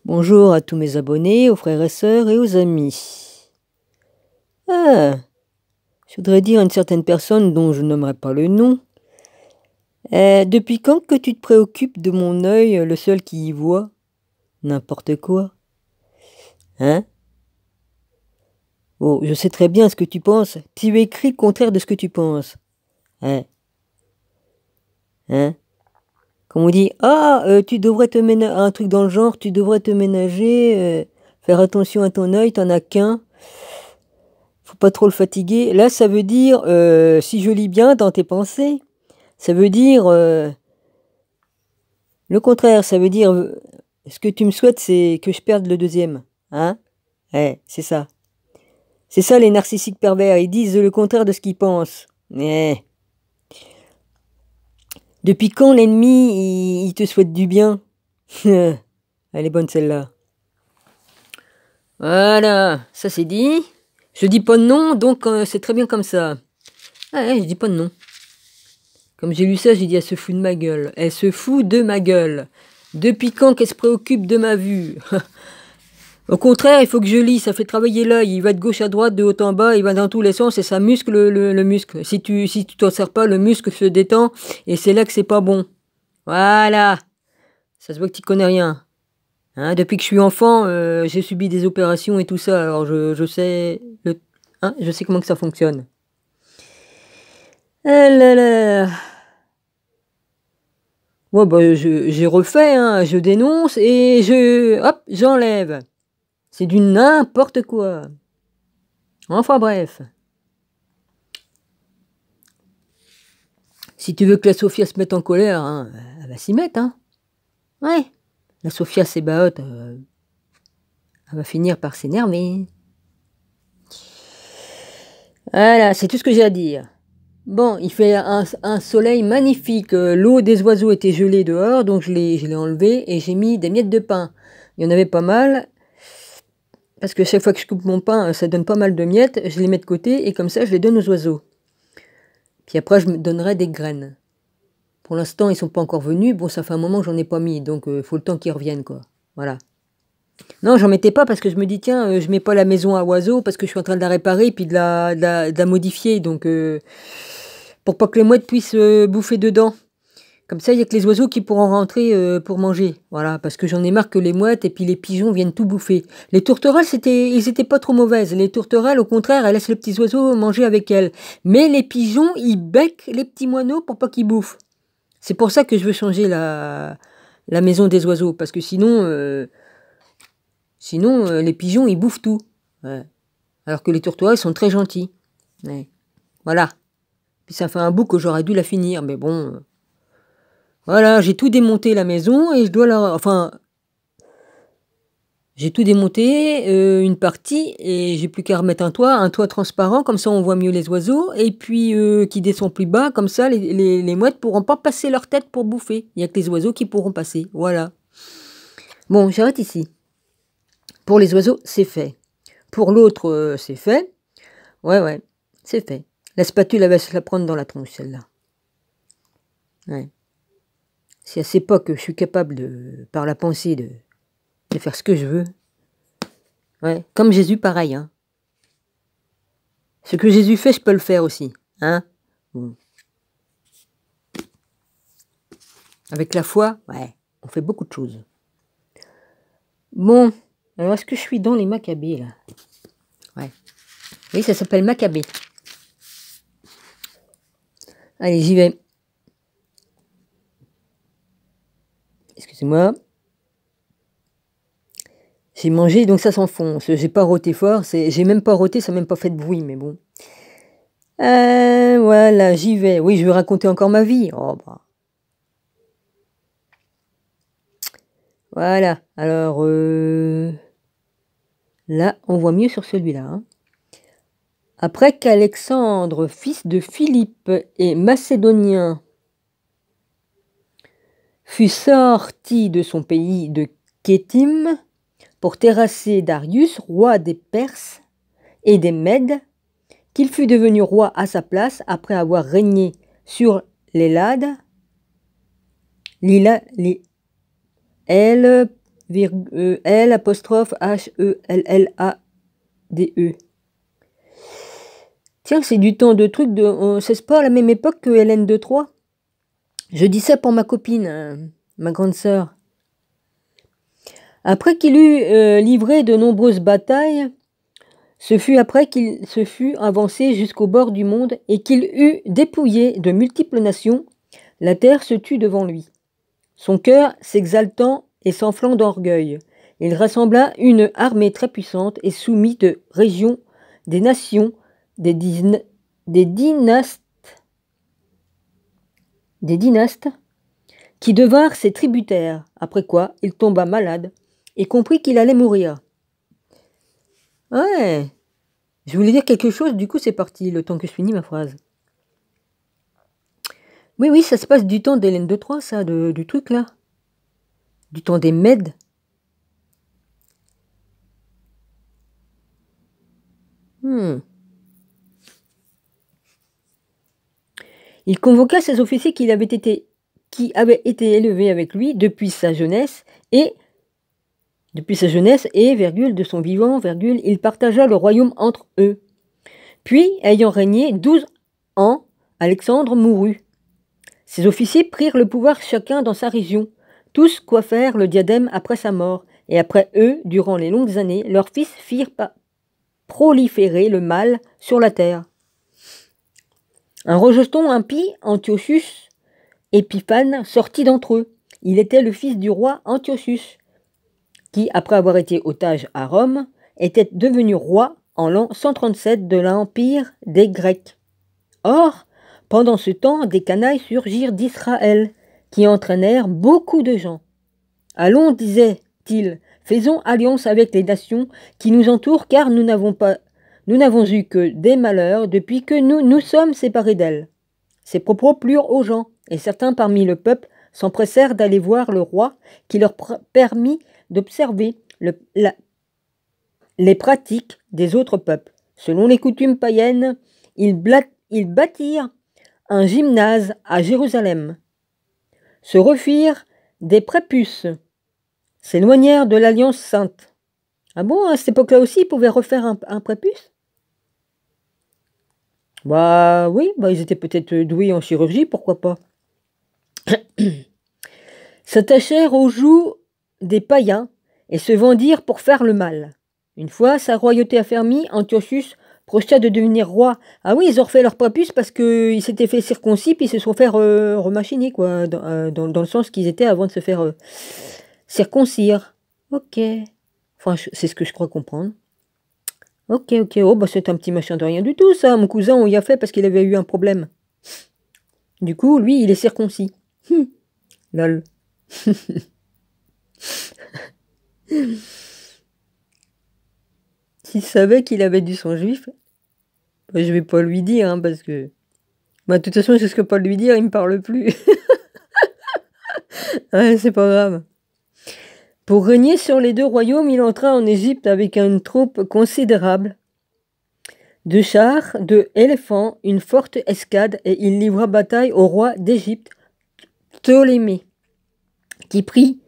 Bonjour à tous mes abonnés, aux frères et sœurs et aux amis. Ah, je voudrais dire à une certaine personne dont je nommerai pas le nom. Depuis quand que tu te préoccupes de mon œil, le seul qui y voit n'importe quoi? Hein? Oh, je sais très bien ce que tu penses. Tu écris le contraire de ce que tu penses. Hein? Hein? Comme on dit, tu devrais te ménager, un truc dans le genre, tu devrais te ménager, faire attention à ton œil, t'en as qu'un. Faut pas trop le fatiguer. Là, ça veut dire, si je lis bien dans tes pensées, ça veut dire le contraire. Ça veut dire, ce que tu me souhaites, c'est que je perde le deuxième. Hein? C'est ça. C'est ça les narcissiques pervers. Ils disent le contraire de ce qu'ils pensent. Depuis quand l'ennemi, il te souhaite du bien? Elle est bonne celle-là. Voilà, ça c'est dit. Je dis pas de nom, donc c'est très bien comme ça. Je dis pas de nom. Comme j'ai lu ça, j'ai dit, elle se fout de ma gueule. Elle se fout de ma gueule. Depuis quand qu'elle se préoccupe de ma vue? Au contraire, il faut que je lis, ça fait travailler l'œil. Il va de gauche à droite, de haut en bas, il va dans tous les sens et ça muscle le muscle. Si tu t'en sers pas, le muscle se détend et c'est là que c'est pas bon. Voilà. Ça se voit que tu connais rien. Hein, depuis que je suis enfant, j'ai subi des opérations et tout ça, alors je sais je sais comment que ça fonctionne. Ah là là. Ouais, bah, j'ai refait, hein, je dénonce et j'enlève. C'est du n'importe quoi. Enfin bref. Si tu veux que la Sophia se mette en colère, hein, elle va s'y mettre, hein. Ouais. La Sophia c'est baotte, elle va finir par s'énerver. Voilà, c'est tout ce que j'ai à dire. Bon, il fait un soleil magnifique. L'eau des oiseaux était gelée dehors, donc je l'ai enlevé et j'ai mis des miettes de pain. Il y en avait pas mal, parce que chaque fois que je coupe mon pain, ça donne pas mal de miettes. Je les mets de côté et comme ça, je les donne aux oiseaux. Puis après, je me donnerai des graines. Pour l'instant, ils sont pas encore venus. Bon, ça fait un moment que j'en ai pas mis, donc faut le temps qu'ils reviennent, quoi. Voilà. Non, j'en mettais pas parce que je me dis, tiens, je mets pas la maison à oiseaux parce que je suis en train de la réparer puis de la modifier, donc pour pas que les mouettes puissent bouffer dedans. Comme ça, il y a que les oiseaux qui pourront rentrer pour manger. Voilà, parce que j'en ai marre que les mouettes et puis les pigeons viennent tout bouffer. Les tourterelles, ils étaient pas trop mauvaises. Les tourterelles, au contraire, elles laissent les petits oiseaux manger avec elles. Mais les pigeons, ils becquent les petits moineaux pour pas qu'ils bouffent. C'est pour ça que je veux changer la maison des oiseaux, parce que sinon, les pigeons, ils bouffent tout. Ouais. Alors que les tourterelles sont très gentils. Ouais. Voilà. Puis ça fait un bout que j'aurais dû la finir, mais bon. Voilà, j'ai tout démonté la maison et je dois la... Enfin, j'ai tout démonté, une partie, et j'ai plus qu'à remettre un toit transparent, comme ça on voit mieux les oiseaux, et puis qui descend plus bas, comme ça les mouettes pourront pas passer leur tête pour bouffer. Il n'y a que les oiseaux qui pourront passer, voilà. Bon, j'arrête ici. Pour les oiseaux, c'est fait. Pour l'autre, c'est fait. Ouais, c'est fait. La spatule, elle va se la prendre dans la tronche, celle-là. Ouais. Si elle sait pas que je suis capable par la pensée, de faire ce que je veux. Ouais. Comme Jésus, pareil, hein. Ce que Jésus fait, je peux le faire aussi, hein. Bon. Avec la foi, ouais, on fait beaucoup de choses. Bon, alors est-ce que je suis dans les Maccabées, là? Ouais. Oui, ça s'appelle Maccabée. Allez, j'y vais. Excusez-moi. J'ai mangé, donc ça s'enfonce. J'ai pas roté fort. J'ai même pas roté, ça n'a même pas fait de bruit, mais bon. Voilà, j'y vais. Oui, je vais raconter encore ma vie. Oh, bah. Voilà. Alors, là, on voit mieux sur celui-là. Hein. Après qu'Alexandre, fils de Philippe et Macédonien, fut sorti de son pays de Kétim pour terrasser Darius, roi des Perses et des Mèdes, qu'il fut devenu roi à sa place après avoir régné sur l'Hélade, L apostrophe H-E-L-L-A-D-E. Tiens, c'est du temps de truc de... c'est pas à la même époque que Hélène de Troyes. Je dis ça pour ma copine, ma grande sœur. Après qu'il eut livré de nombreuses batailles, ce fut après qu'il se fut avancé jusqu'au bord du monde et qu'il eut dépouillé de multiples nations, la terre se tut devant lui. Son cœur s'exaltant et s'enflant d'orgueil, il rassembla une armée très puissante et soumit de régions, des nations, des dynastes qui devinrent ses tributaires, après quoi il tomba malade et comprit qu'il allait mourir. Ouais, je voulais dire quelque chose, du coup c'est parti, le temps que je finis ma phrase. Oui, ça se passe du temps d'Hélène de Troyes, ça, du truc là. Du temps des Mèdes. Il convoqua ses officiers qui avaient été élevés avec lui depuis sa jeunesse, et, de son vivant, il partagea le royaume entre eux. Puis, ayant régné 12 ans, Alexandre mourut. Ses officiers prirent le pouvoir chacun dans sa région. Tous coiffèrent le diadème après sa mort, et après eux, durant les longues années, leurs fils firent proliférer le mal sur la terre. Un rejeton impie, Antiochus Épiphane, sortit d'entre eux. Il était le fils du roi Antiochus, qui, après avoir été otage à Rome, était devenu roi en l'an 137 de l'Empire des Grecs. Or, pendant ce temps, des canailles surgirent d'Israël, qui entraînèrent beaucoup de gens. « Allons, disait-il, faisons alliance avec les nations qui nous entourent, car nous n'avons eu que des malheurs depuis que nous sommes séparés d'elles. » Ces propos plurent aux gens, et certains parmi le peuple s'empressèrent d'aller voir le roi, qui leur permit d'observer les pratiques des autres peuples. Selon les coutumes païennes, ils bâtirent un gymnase à Jérusalem, se refirent des prépuces, s'éloignèrent de l'alliance sainte. Ah bon, à cette époque-là aussi, ils pouvaient refaire un prépuce? Bah oui, ils étaient peut-être doués en chirurgie, pourquoi pas. S'attachèrent aux joues des païens et se vendirent pour faire le mal. Une fois sa royauté affermie, Antiochus projeta de devenir roi. Ah oui, ils ont refait leur prépuce parce qu'ils s'étaient fait circoncis puis ils se sont fait remachiner, quoi, dans le sens qu'ils étaient avant de se faire circoncire. Ok. Enfin, c'est ce que je crois comprendre. Ok. Oh, c'est un petit machin de rien du tout, ça. Mon cousin, on y a fait parce qu'il avait eu un problème. Du coup, lui, il est circoncis. Lol. S'il savait qu'il avait du sang juif, je vais pas lui dire, hein, parce que... de toute façon, je risque pas de lui dire, il me parle plus. Ouais, c'est pas grave. Pour régner sur les deux royaumes, il entra en Égypte avec une troupe considérable de chars, de éléphants, une forte escadre, et il livra bataille au roi d'Égypte, Ptolémée, qui prit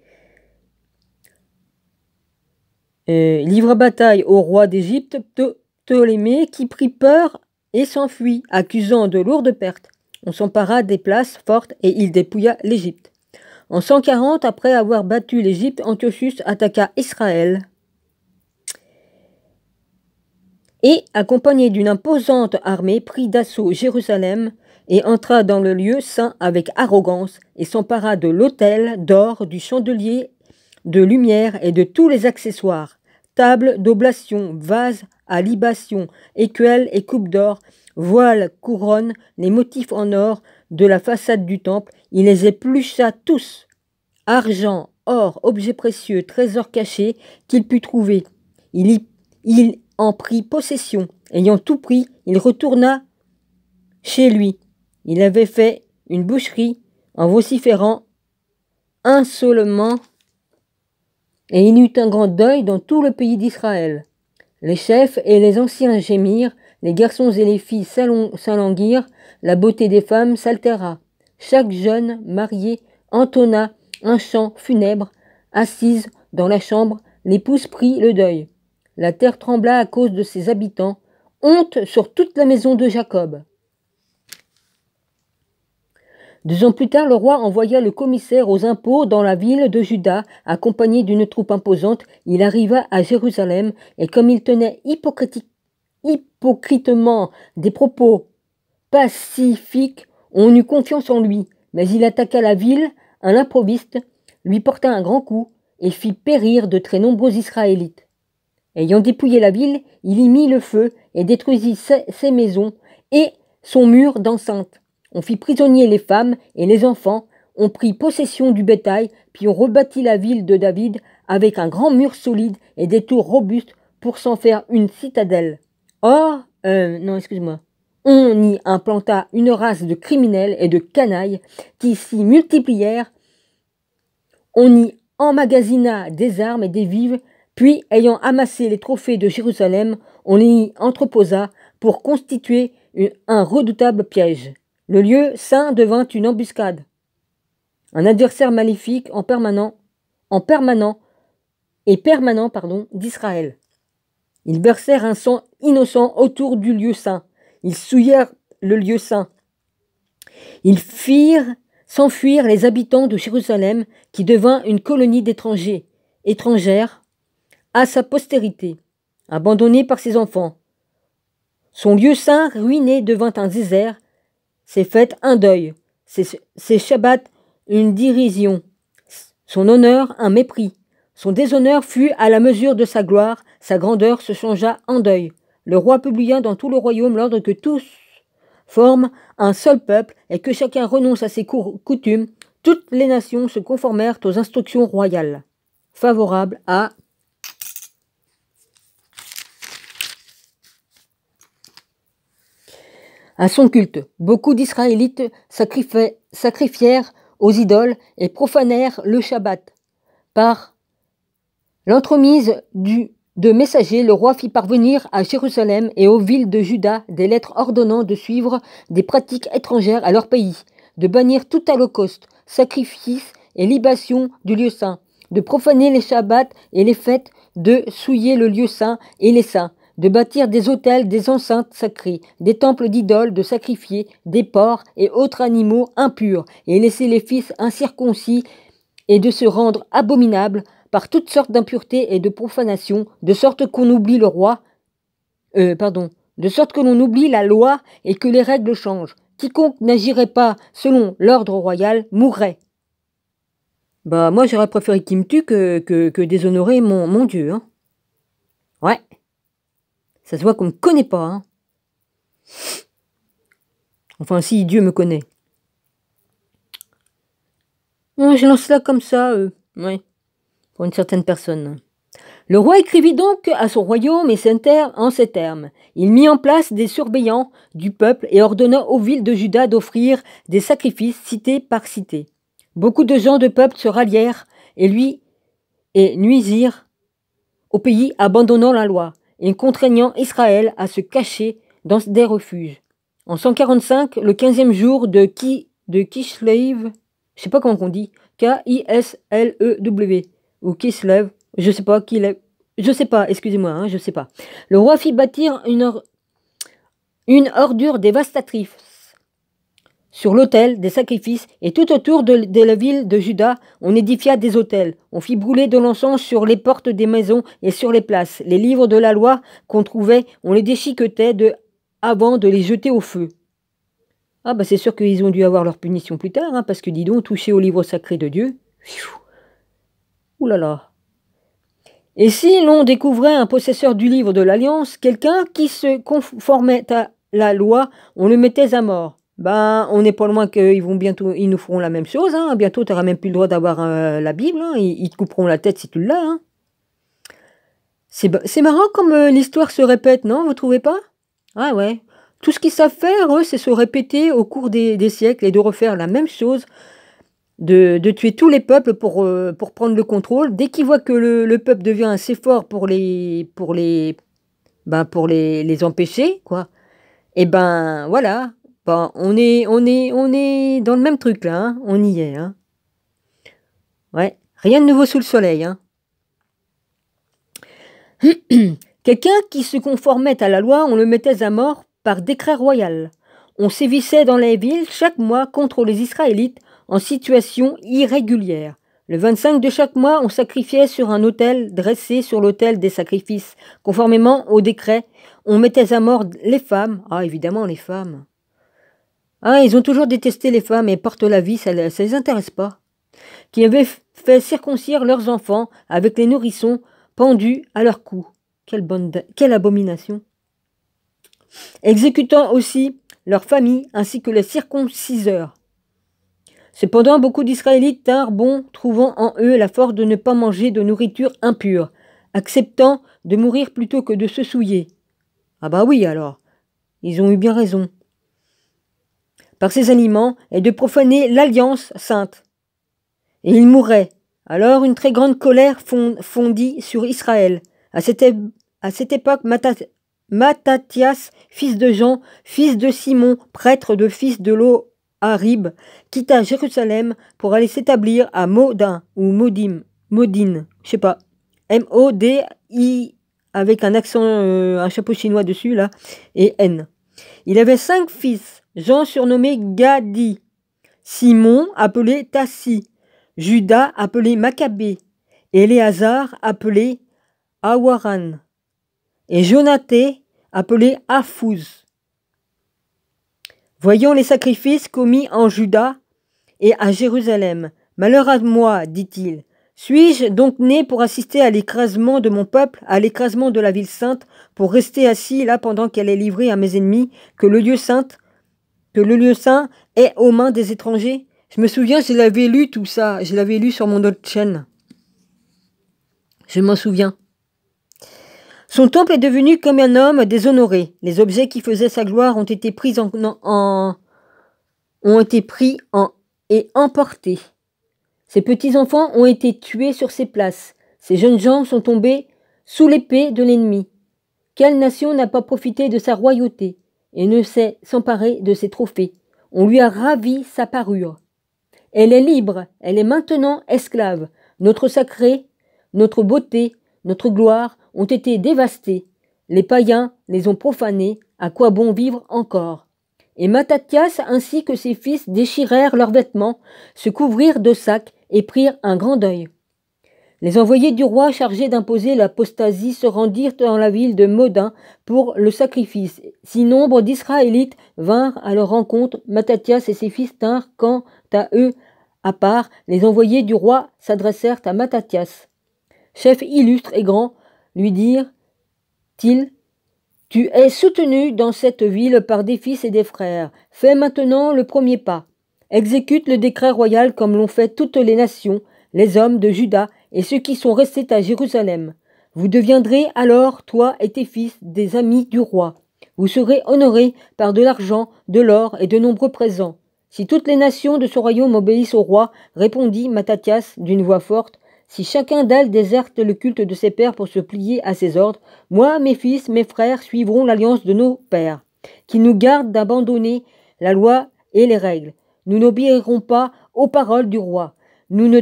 peur et s'enfuit, accusant de lourdes pertes. On s'empara des places fortes et il dépouilla l'Égypte. En 140, après avoir battu l'Égypte, Antiochus attaqua Israël et, accompagné d'une imposante armée, prit d'assaut Jérusalem et entra dans le lieu saint avec arrogance et s'empara de l'autel d'or, du chandelier de lumière et de tous les accessoires, tables d'oblation, vases à libation, écuelles et coupes d'or, voiles, couronnes, les motifs en or de la façade du temple. Il les éplucha tous, argent, or, objets précieux, trésors cachés qu'il put trouver. Il en prit possession. Ayant tout pris, il retourna chez lui. Il avait fait une boucherie en vociférant insolemment, et il y eut un grand deuil dans tout le pays d'Israël. Les chefs et les anciens gémirent, les garçons et les filles s'alanguirent, la beauté des femmes s'altéra. Chaque jeune marié entonna un chant funèbre, assise dans la chambre, l'épouse prit le deuil. La terre trembla à cause de ses habitants. Honte sur toute la maison de Jacob. 2 ans plus tard, le roi envoya le commissaire aux impôts dans la ville de Juda, accompagné d'une troupe imposante. Il arriva à Jérusalem, et comme il tenait hypocritement des propos pacifiques, on eut confiance en lui. Mais il attaqua la ville à l'improviste, lui porta un grand coup, et fit périr de très nombreux Israélites. Ayant dépouillé la ville, il y mit le feu, et détruisit ses maisons, et son mur d'enceinte. On fit prisonnier les femmes et les enfants, on prit possession du bétail, puis on rebâtit la ville de David avec un grand mur solide et des tours robustes pour s'en faire une citadelle. Or, on y implanta une race de criminels et de canailles qui s'y multiplièrent. On y emmagasina des armes et des vivres, puis, ayant amassé les trophées de Jérusalem, on y entreposa pour constituer un redoutable piège. Le lieu saint devint une embuscade, un adversaire maléfique permanent d'Israël. Ils versèrent un sang innocent autour du lieu saint. Ils souillèrent le lieu saint. Ils firent s'enfuir les habitants de Jérusalem, qui devint une colonie étrangère à sa postérité, abandonnée par ses enfants. Son lieu saint ruiné devint un désert. Ses fêtes un deuil, ses Shabbats une dérision, son honneur un mépris. Son déshonneur fut à la mesure de sa gloire, sa grandeur se changea en deuil. Le roi publia dans tout le royaume l'ordre que tous forment un seul peuple et que chacun renonce à ses coutumes. Toutes les nations se conformèrent aux instructions royales, favorables à son culte. Beaucoup d'Israélites sacrifièrent aux idoles et profanèrent le Shabbat. Par l'entremise de messagers, le roi fit parvenir à Jérusalem et aux villes de Juda des lettres ordonnant de suivre des pratiques étrangères à leur pays, de bannir tout holocauste, sacrifice et libation du lieu saint, de profaner les Shabbats et les fêtes, de souiller le lieu saint et les saints, de bâtir des autels, des enceintes sacrées, des temples d'idoles, de sacrifier des porcs et autres animaux impurs, et laisser les fils incirconcis, et de se rendre abominables par toutes sortes d'impuretés et de profanations, de sorte qu'on oublie de sorte que l'on oublie la loi et que les règles changent. Quiconque n'agirait pas selon l'ordre royal mourrait. Bah, moi, j'aurais préféré qu'il me tue que déshonorer mon Dieu, hein. Ouais. Ça se voit qu'on me connaît pas, hein. Enfin, si, Dieu me connaît. Non, je lance là comme ça, ouais. Pour une certaine personne. Le roi écrivit donc à son royaume en ces termes. Il mit en place des surveillants du peuple et ordonna aux villes de Juda d'offrir des sacrifices cité par cité. Beaucoup de gens de peuple se rallièrent et nuisirent au pays, abandonnant la loi et contraignant Israël à se cacher dans des refuges. En 145, le 15e jour de Kislev, je sais pas comment on dit, K-I-S-L-E-W, ou Kislev, je sais pas, excusez-moi, hein, je sais pas. Le roi fit bâtir une ordure dévastatrice sur l'autel des sacrifices, et tout autour de la ville de Juda, on édifia des autels. On fit brûler de l'encens sur les portes des maisons et sur les places. Les livres de la loi qu'on trouvait, on les déchiquetait avant de les jeter au feu. Ah bah c'est sûr qu'ils ont dû avoir leur punition plus tard, hein, parce que dis donc, toucher au livre sacré de Dieu. Ouh là là. Et si l'on découvrait un possesseur du livre de l'Alliance, quelqu'un qui se conformait à la loi, on le mettait à mort. Ben, on n'est pas loin qu'ils nous feront la même chose, hein. Bientôt, tu n'auras même plus le droit d'avoir la Bible, hein. Ils te couperont la tête si tu l'as, hein. C'est marrant comme l'histoire se répète, non? Vous trouvez pas? Ah ouais. Tout ce qu'ils savent faire, eux, c'est se répéter au cours des siècles et de refaire la même chose, de tuer tous les peuples pour prendre le contrôle. Dès qu'ils voient que le peuple devient assez fort pour les empêcher, quoi, et ben voilà. Bon, on est dans le même truc là, hein. On y est, hein. Ouais, rien de nouveau sous le soleil, hein. Quelqu'un qui se conformait à la loi, on le mettait à mort par décret royal. On sévissait dans les villes chaque mois contre les Israélites en situation irrégulière. Le 25 de chaque mois, on sacrifiait sur un autel dressé sur l'autel des sacrifices. Conformément au décret, on mettait à mort les femmes. Ah, évidemment, les femmes. Ah, ils ont toujours détesté les femmes et portent la vie, ça les intéresse pas. Qui avaient fait circoncire leurs enfants avec les nourrissons pendus à leur cou. Quelle abomination. Exécutant aussi leurs familles ainsi que les circonciseurs. Cependant, beaucoup d'Israélites tinrent bon, trouvant en eux la force de ne pas manger de nourriture impure, acceptant de mourir plutôt que de se souiller. Ah bah oui alors, ils ont eu bien raison. Par ces aliments et de profaner l'alliance sainte. Et ils mourraient. Alors une très grande colère fondit sur Israël. À cette époque, Matthias, fils de Jean, fils de Simon, prêtre de fils de Loharib, quitta Jérusalem pour aller s'établir à Modin ou Modine, je sais pas, M-O-D-I avec un accent, un chapeau chinois dessus là, et N. Il avait 5 fils, Jean surnommé Gadi, Simon appelé Tassi, Judas appelé Maccabée, Éléazar appelé Awaran, et Jonathé appelé Aphuz. Voyant les sacrifices commis en Juda et à Jérusalem, malheur à moi, dit-il, suis-je donc né pour assister à l'écrasement de mon peuple, à l'écrasement de la ville sainte, pour rester assis là pendant qu'elle est livrée à mes ennemis, que le lieu saint est aux mains des étrangers? Je me souviens, je l'avais lu tout ça, je l'avais lu sur mon autre chaîne. Je m'en souviens. Son temple est devenu comme un homme déshonoré. Les objets qui faisaient sa gloire ont été pris et emportés. Ses petits-enfants ont été tués sur ses places. Ses jeunes gens sont tombés sous l'épée de l'ennemi. Quelle nation n'a pas profité de sa royauté et ne sait s'emparer de ses trophées? On lui a ravi sa parure. Elle est libre, elle est maintenant esclave. Notre sacré, notre beauté, notre gloire ont été dévastés. Les païens les ont profanés. À quoi bon vivre encore? Et Matthias ainsi que ses fils déchirèrent leurs vêtements, se couvrirent de sacs et prirent un grand deuil. Les envoyés du roi chargés d'imposer l'apostasie se rendirent dans la ville de Modin pour le sacrifice. Si nombre d'Israélites vinrent à leur rencontre, Matthias et ses fils tinrent quant à eux à part. Les envoyés du roi s'adressèrent à Matthias. Chef illustre et grand, lui dirent-ils, tu es soutenu dans cette ville par des fils et des frères. Fais maintenant le premier pas. Exécute le décret royal comme l'ont fait toutes les nations, les hommes de Juda et ceux qui sont restés à Jérusalem. Vous deviendrez alors, toi et tes fils, des amis du roi. Vous serez honorés par de l'argent, de l'or et de nombreux présents. Si toutes les nations de ce royaume obéissent au roi, répondit Matthias d'une voix forte, si chacun d'elles déserte le culte de ses pères pour se plier à ses ordres, moi, mes fils, mes frères suivront l'alliance de nos pères, qui nous gardent d'abandonner la loi et les règles. Nous n'obéirons pas aux paroles du roi. Nous ne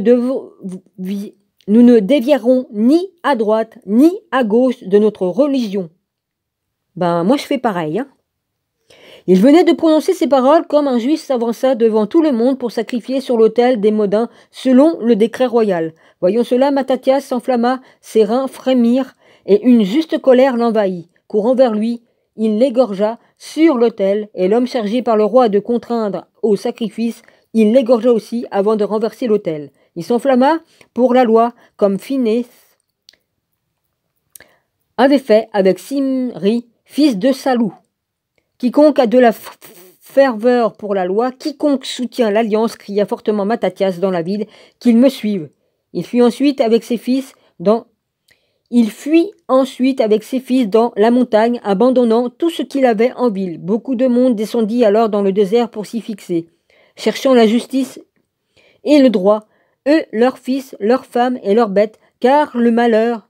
dévierons ni à droite ni à gauche de notre religion. Ben, moi je fais pareil, hein. Il venait de prononcer ces paroles comme un juif s'avança devant tout le monde pour sacrifier sur l'autel des Modins selon le décret royal. Voyant cela, Matthias s'enflamma, ses reins frémirent et une juste colère l'envahit. Courant vers lui, il l'égorgea sur l'autel et l'homme chargé par le roi de contraindre au sacrifice, il l'égorgea aussi avant de renverser l'autel. Il s'enflamma pour la loi comme Phinehas avait fait avec Simri, fils de Salou. Quiconque a de la ferveur pour la loi, quiconque soutient l'alliance, cria fortement Matthias dans la ville, qu'il me suive. Il fuit ensuite avec ses fils dans la montagne, abandonnant tout ce qu'il avait en ville. Beaucoup de monde descendit alors dans le désert pour s'y fixer, cherchant la justice et le droit, eux, leurs fils, leurs femmes et leurs bêtes, car le malheur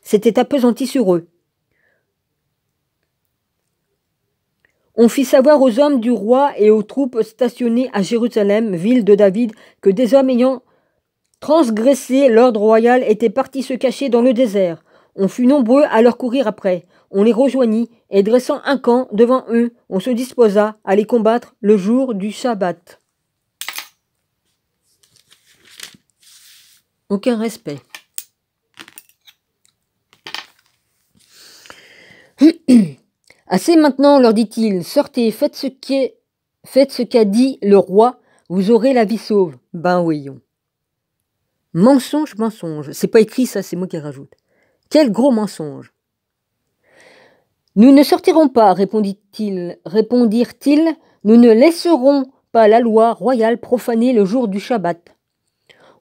s'était appesanti sur eux. On fit savoir aux hommes du roi et aux troupes stationnées à Jérusalem, ville de David, que des hommes ayant transgressé l'ordre royal étaient partis se cacher dans le désert. On fut nombreux à leur courir après. On les rejoignit, et dressant un camp devant eux, on se disposa à les combattre le jour du Shabbat. Aucun respect. Assez maintenant, leur dit-il, sortez, faites ce qu'a dit le roi, vous aurez la vie sauve. Ben voyons. Mensonge, mensonge. C'est pas écrit ça, c'est moi qui rajoute. Quel gros mensonge. Nous ne sortirons pas, répondirent-ils, nous ne laisserons pas la loi royale profanée le jour du Shabbat.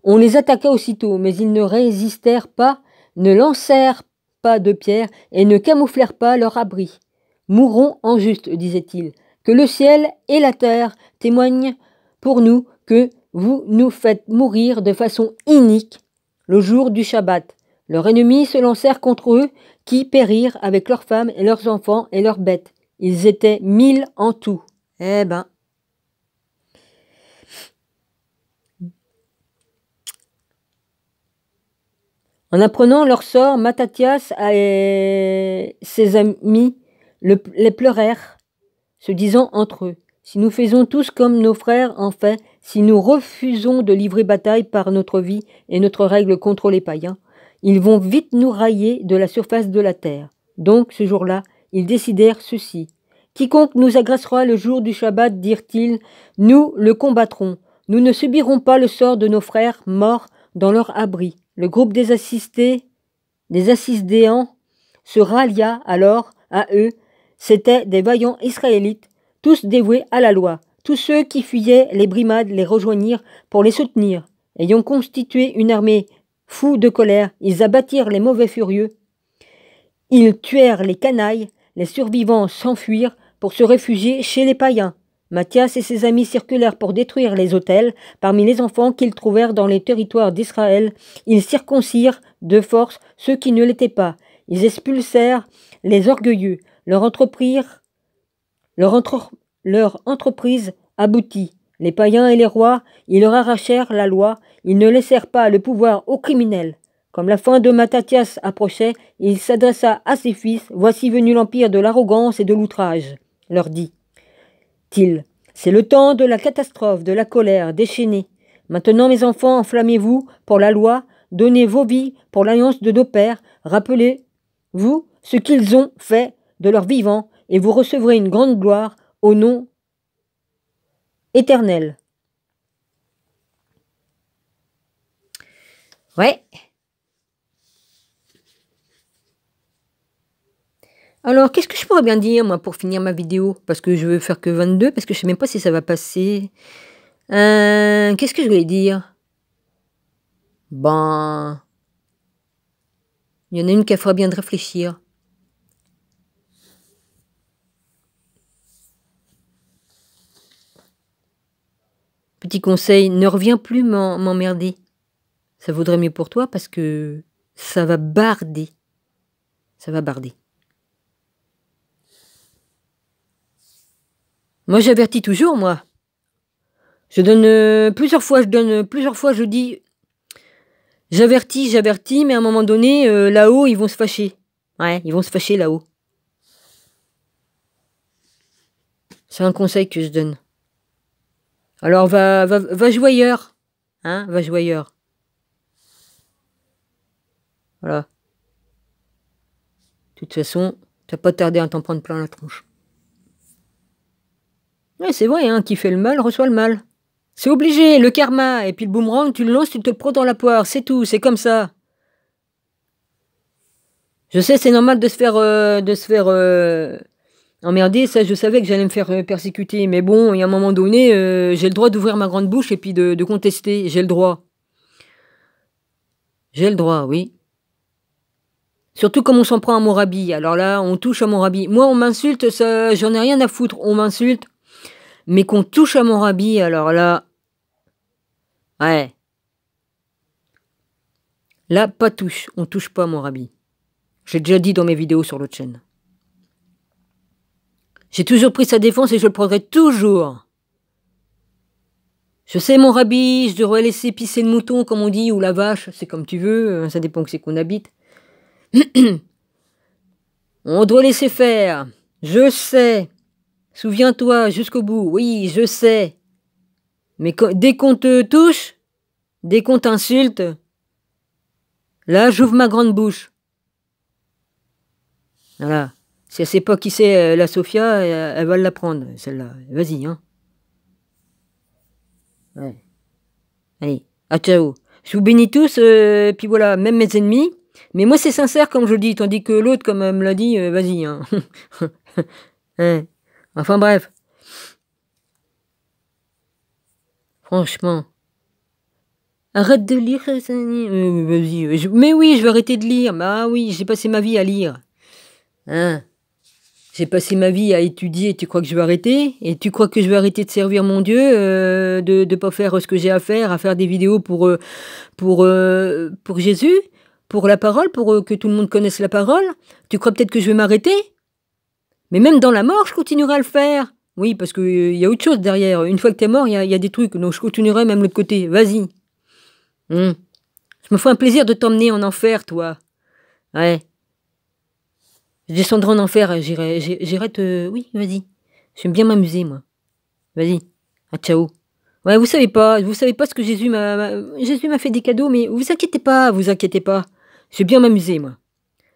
On les attaqua aussitôt, mais ils ne résistèrent pas, ne lancèrent pas de pierres et ne camouflèrent pas leur abri. Mourons en juste, disait-il, que le ciel et la terre témoignent pour nous que vous nous faites mourir de façon inique le jour du Shabbat. Leurs ennemis se lancèrent contre eux, qui périrent avec leurs femmes et leurs enfants et leurs bêtes. Ils étaient 1000 en tout. Eh ben. En apprenant leur sort, Mattathias et ses amis les pleurèrent, se disant entre eux, « Si nous faisons tous comme nos frères en fait, si nous refusons de livrer bataille par notre vie et notre règle contre les païens, ils vont vite nous railler de la surface de la terre. » Donc, ce jour-là, ils décidèrent ceci. « Quiconque nous agressera le jour du Shabbat, dirent-ils, nous le combattrons. Nous ne subirons pas le sort de nos frères morts dans leur abri. » Le groupe des assisdéens se rallia alors à eux. C'étaient des vaillants Israélites, tous dévoués à la loi. Tous ceux qui fuyaient les brimades les rejoignirent pour les soutenir. Ayant constitué une armée fous de colère, ils abattirent les mauvais furieux. Ils tuèrent les canailles, les survivants s'enfuirent pour se réfugier chez les païens. Mathias et ses amis circulèrent pour détruire les autels. Parmi les enfants qu'ils trouvèrent dans les territoires d'Israël, ils circoncirent de force ceux qui ne l'étaient pas. Ils expulsèrent les orgueilleux. Leur entreprise aboutit. Les païens et les rois, ils leur arrachèrent la loi. Ils ne laissèrent pas le pouvoir aux criminels. Comme la fin de Mattathias approchait, il s'adressa à ses fils. « Voici venu l'empire de l'arrogance et de l'outrage, » leur dit-il. « C'est le temps de la catastrophe, de la colère déchaînée. Maintenant, mes enfants, enflammez-vous pour la loi, donnez vos vies pour l'alliance de nos pères. Rappelez-vous ce qu'ils ont fait de leur vivant, et vous recevrez une grande gloire au nom éternel. » Ouais. Alors, qu'est-ce que je pourrais bien dire, moi, pour finir ma vidéo? Parce que je veux faire que 22, parce que je sais même pas si ça va passer. Qu'est-ce que je voulais dire? Ben... Il y en a une qui fera bien de réfléchir. Petit conseil, ne reviens plus m'emmerder. Ça vaudrait mieux pour toi parce que ça va barder. Ça va barder. Moi, j'avertis toujours, moi. Je donne plusieurs fois, je dis, j'avertis, mais à un moment donné, là-haut, ils vont se fâcher. Ouais, ils vont se fâcher là-haut. C'est un conseil que je donne. Alors, va jouer ailleurs. Hein, va jouer ailleurs. Voilà. De toute façon, t'as pas tardé à t'en prendre plein la tronche. Ouais, c'est vrai, hein, qui fait le mal reçoit le mal. C'est obligé, le karma. Et puis le boomerang, tu le lances, tu te le prends dans la poire. C'est tout, c'est comme ça. Je sais, c'est normal de se faire emmerder. Ça, je savais que j'allais me faire persécuter. Mais bon, il y a un moment donné, j'ai le droit d'ouvrir ma grande bouche et puis de contester. J'ai le droit. J'ai le droit, oui. Surtout comme on s'en prend à mon rabbi. Alors là, on touche à mon rabbi. Moi, on m'insulte, ça, j'en ai rien à foutre. On m'insulte. Mais qu'on touche à mon rabbi, alors là... Ouais. Là, pas touche. On touche pas à mon rabbi. J'ai déjà dit dans mes vidéos sur l'autre chaîne. J'ai toujours pris sa défense et je le prendrai toujours. Je sais, mon rabbi, je devrais laisser pisser le mouton, comme on dit, ou la vache. C'est comme tu veux, ça dépend où c'est qu'on habite. On doit laisser faire. Je sais. Souviens-toi jusqu'au bout. Oui, je sais. Mais dès qu'on te touche, dès qu'on t'insulte, là, j'ouvre ma grande bouche. Voilà. Si elle sait pas qui c'est la Sophia, elle va l'apprendre, celle-là. Vas-y, hein. Ouais. Allez, à ciao. Je vous bénis tous, puis voilà, même mes ennemis. Mais moi, c'est sincère, comme je le dis, tandis que l'autre, comme elle me l'a dit, vas-y, hein. Ouais. Enfin bref. Franchement. Arrête de lire, vas-y. Mais oui, je vais arrêter de lire. Bah oui, j'ai passé ma vie à lire. Hein? J'ai passé ma vie à étudier, tu crois que je vais arrêter? Et tu crois que je vais arrêter de servir mon Dieu, de ne pas faire ce que j'ai à faire des vidéos pour Jésus, pour la parole, pour que tout le monde connaisse la parole? Tu crois peut-être que je vais m'arrêter? Mais même dans la mort, je continuerai à le faire. Oui, parce qu'il y a autre chose derrière. Une fois que t'es mort, il y a des trucs, donc je continuerai même l'autre côté. Vas-y. Je me fais un plaisir de t'emmener en enfer, toi. Ouais. Je descendrai en enfer, j'irai te... Oui, vas-y. J'aime bien m'amuser, moi. Vas-y. Ah, ciao. Ouais, vous savez pas ce que Jésus m'a fait des cadeaux, mais vous inquiétez pas, vous inquiétez pas. Je vais bien m'amuser, moi.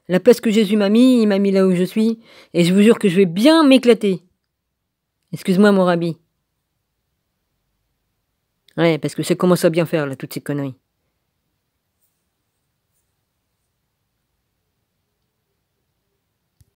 La place que Jésus m'a mis, il m'a mis là où je suis, et je vous jure que je vais bien m'éclater. Excuse-moi, mon rabbi. Ouais, parce que ça commence à bien faire, là, toutes ces conneries.